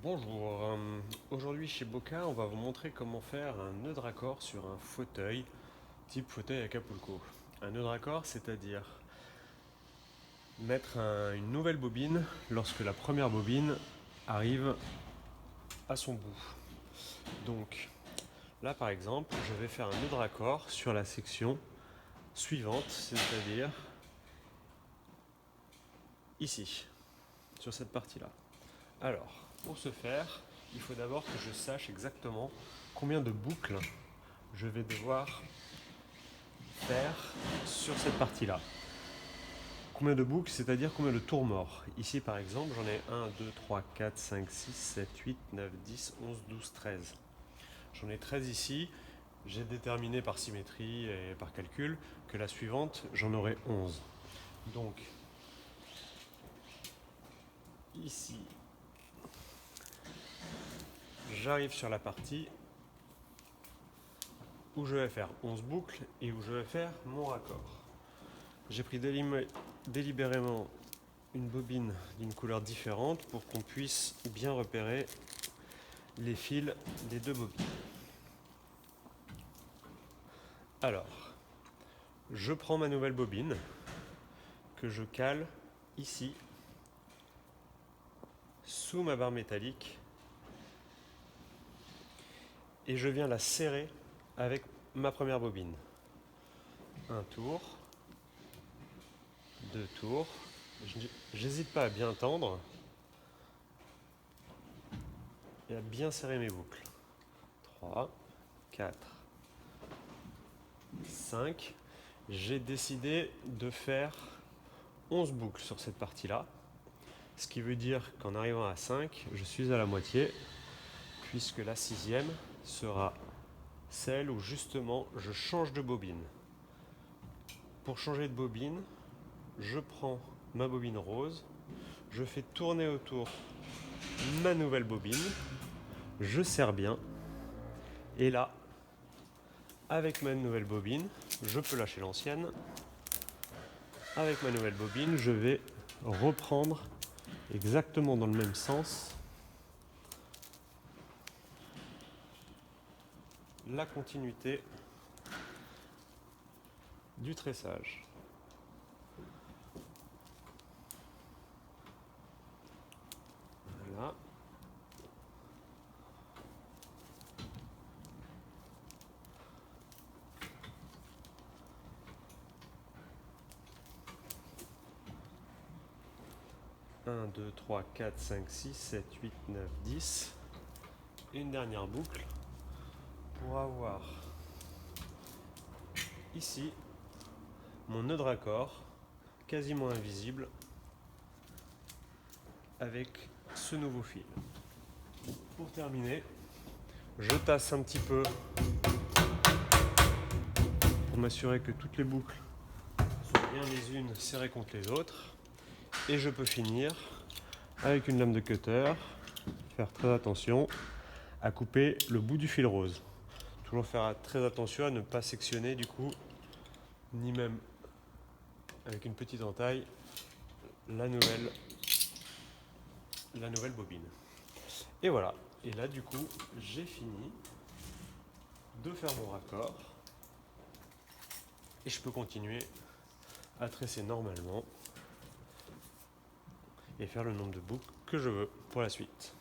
Bonjour, aujourd'hui chez Boca, on va vous montrer comment faire un nœud de raccord sur un fauteuil, type fauteuil Acapulco. Un nœud de raccord, c'est-à-dire mettre une nouvelle bobine lorsque la première bobine arrive à son bout. Donc là par exemple, je vais faire un nœud de raccord sur la section suivante, c'est-à-dire ici, sur cette partie-là. Alors, pour ce faire, il faut d'abord que je sache exactement combien de boucles je vais devoir faire sur cette partie-là. Combien de boucles, c'est-à-dire combien de tours morts. Ici par exemple, j'en ai 1, 2, 3, 4, 5, 6, 7, 8, 9, 10, 11, 12, 13. J'en ai 13 ici. J'ai déterminé par symétrie et par calcul que la suivante, j'en aurai 11. Donc, ici, j'arrive sur la partie où je vais faire 11 boucles et où je vais faire mon raccord. J'ai pris délibérément une bobine d'une couleur différente pour qu'on puisse bien repérer les fils des deux bobines. Alors, je prends ma nouvelle bobine que je cale ici sous ma barre métallique et je viens la serrer avec ma première bobine. Un tour, deux tours. J'hésite pas à bien tendre et à bien serrer mes boucles. 3, 4, 5. J'ai décidé de faire 11 boucles sur cette partie-là. Ce qui veut dire qu'en arrivant à 5, je suis à la moitié, puisque la sixième sera celle où justement je change de bobine. Pour changer de bobine, je prends ma bobine rose, je fais tourner autour ma nouvelle bobine, je serre bien, et là, avec ma nouvelle bobine, je peux lâcher l'ancienne. Avec ma nouvelle bobine, je vais reprendre exactement dans le même sens la continuité du tressage. Voilà. Un, 2, 3, 4, 5, 6, 7, 8, 9, 10. Une dernière boucle pour avoir ici mon nœud de raccord quasiment invisible avec ce nouveau fil. Pour terminer, je tasse un petit peu pour m'assurer que toutes les boucles sont bien les unes serrées contre les autres. Et je peux finir avec une lame de cutter, faire très attention à couper le bout du fil rose. Toujours faire très attention à ne pas sectionner du coup, ni même avec une petite entaille, la nouvelle bobine. Et voilà, et là du coup j'ai fini de faire mon raccord et je peux continuer à tresser normalement et faire le nombre de boucles que je veux pour la suite.